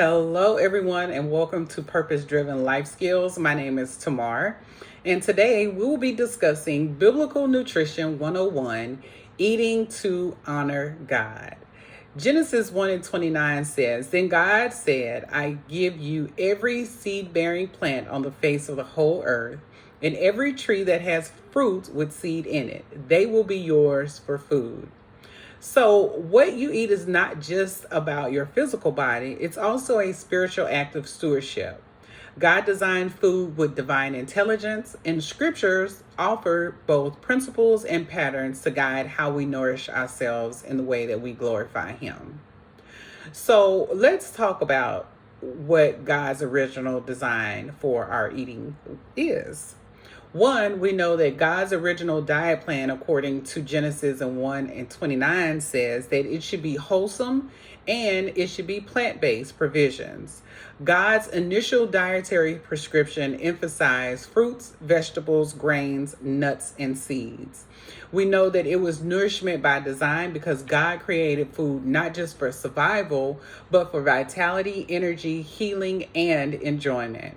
Hello, everyone, and welcome to Purpose Driven Life Skills. My name is Tamar, and today we will be discussing Biblical Nutrition 101, Eating to Honor God. Genesis 1 and 29 says, Then God said, I give you every seed-bearing plant on the face of the whole earth, and every tree that has fruit with seed in it. They will be yours for food. So, what you eat is not just about your physical body, it's also a spiritual act of stewardship. God designed food with divine intelligence, and scriptures offer both principles and patterns to guide how we nourish ourselves in the way that we glorify Him. So, let's talk about what God's original design for our eating is. One, we know that God's original diet plan, according to Genesis 1 and 29, says that it should be wholesome and it should be plant-based provisions. God's initial dietary prescription emphasized fruits, vegetables, grains, nuts, and seeds. We know that it was nourishment by design because God created food not just for survival, but for vitality, energy, healing, and enjoyment.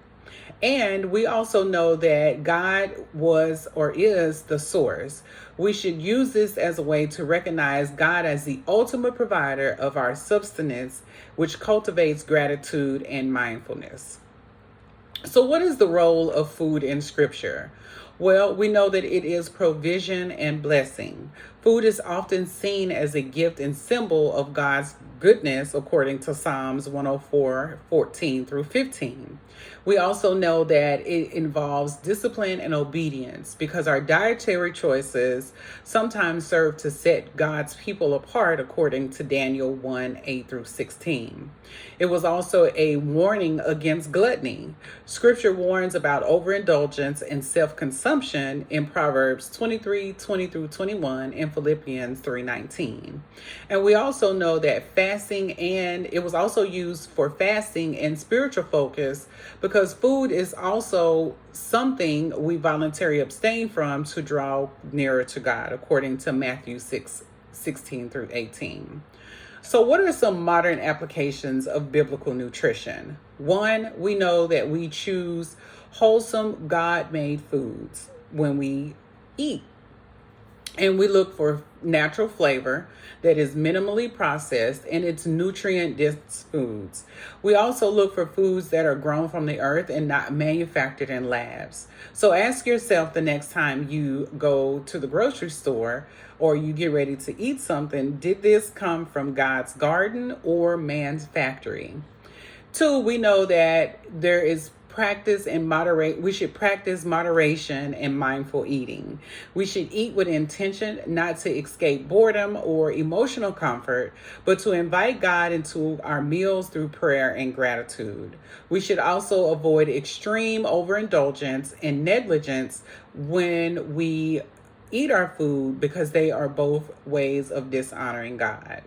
And we also know that God was or is the source. We should use this as a way to recognize God as the ultimate provider of our sustenance, which cultivates gratitude and mindfulness. So, what is the role of food in Scripture? Well, we know that it is provision and blessing. Food is often seen as a gift and symbol of God's goodness, according to Psalms 104:14 through 15. We also know that it involves discipline and obedience because our dietary choices sometimes serve to set God's people apart, according to Daniel 1:8 through 16. It was also a warning against gluttony. Scripture warns about overindulgence and self-consumption in Proverbs 23:20 through 21 and Philippians 3:19. And we also know that it was also used for fasting and spiritual focus because food is also something we voluntarily abstain from to draw nearer to God, according to Matthew 6:16 through 18. So, what are some modern applications of biblical nutrition? One, we know that we choose wholesome, God-made foods when we eat. And we look for natural flavor that is minimally processed and it's nutrient-dense foods. We also look for foods that are grown from the earth and not manufactured in labs. So ask yourself the next time you go to the grocery store or you get ready to eat something, did this come from God's garden or man's factory? Two, we know that we should practice moderation and mindful eating. We should eat with intention, not to escape boredom or emotional comfort, but to invite God into our meals through prayer and gratitude. We should also avoid extreme overindulgence and negligence when we eat our food because they are both ways of dishonoring God.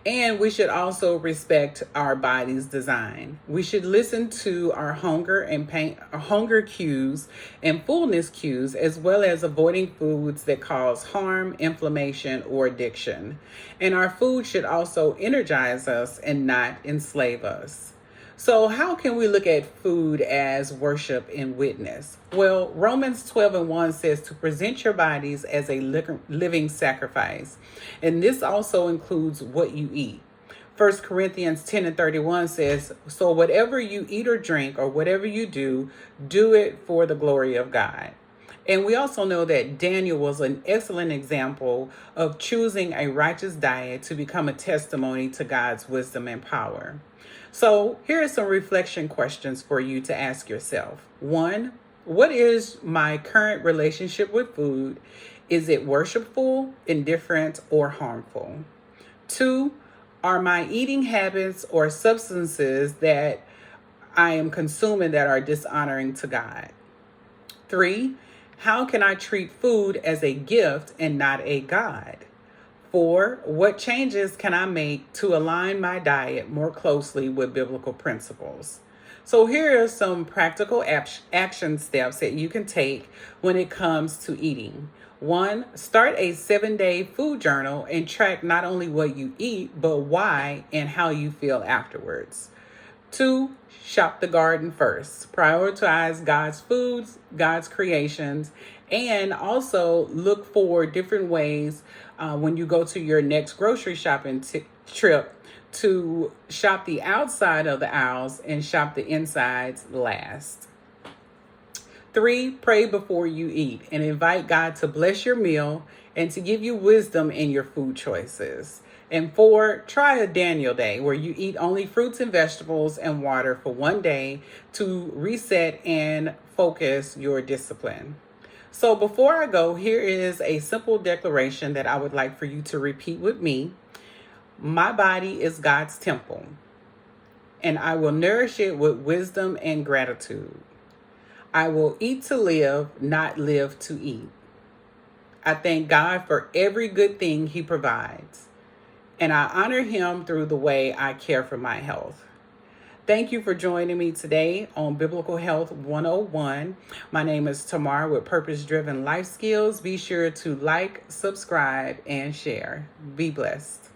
And we should also respect our body's design. We should listen to our hunger cues and fullness cues, as well as avoiding foods that cause harm, inflammation, or addiction. And our food should also energize us and not enslave us. So how can we look at food as worship and witness? Well, Romans 12:1 says to present your bodies as a living sacrifice. And this also includes what you eat. 1 Corinthians 10:31 says, so whatever you eat or drink or whatever you do, do it for the glory of God. And we also know that Daniel was an excellent example of choosing a righteous diet to become a testimony to God's wisdom and power. So here are some reflection questions for you to ask yourself. One, what is my current relationship with food? Is it worshipful, indifferent, or harmful? Two, are my eating habits or substances that I am consuming that are dishonoring to God? Three, how can I treat food as a gift and not a God? 4, what changes can I make to align my diet more closely with biblical principles? So here are some practical action steps that you can take when it comes to eating. 1, start a 7-day food journal and track not only what you eat, but why and how you feel afterwards. 2, shop the garden first. Prioritize God's foods, God's creations, and also look for different ways when you go to your next grocery shopping trip to shop the outside of the aisles and shop the insides last. 3, pray before you eat and invite God to bless your meal and to give you wisdom in your food choices. And 4, try a Daniel day where you eat only fruits and vegetables and water for one day to reset and focus your discipline. So before I go, here is a simple declaration that I would like for you to repeat with me. My body is God's temple, and I will nourish it with wisdom and gratitude. I will eat to live, not live to eat. I thank God for every good thing He provides, and I honor Him through the way I care for my health. Thank you for joining me today on Biblical Health 101. My name is Tamar with Purpose Driven Life Skills. Be sure to like, subscribe, and share. Be blessed.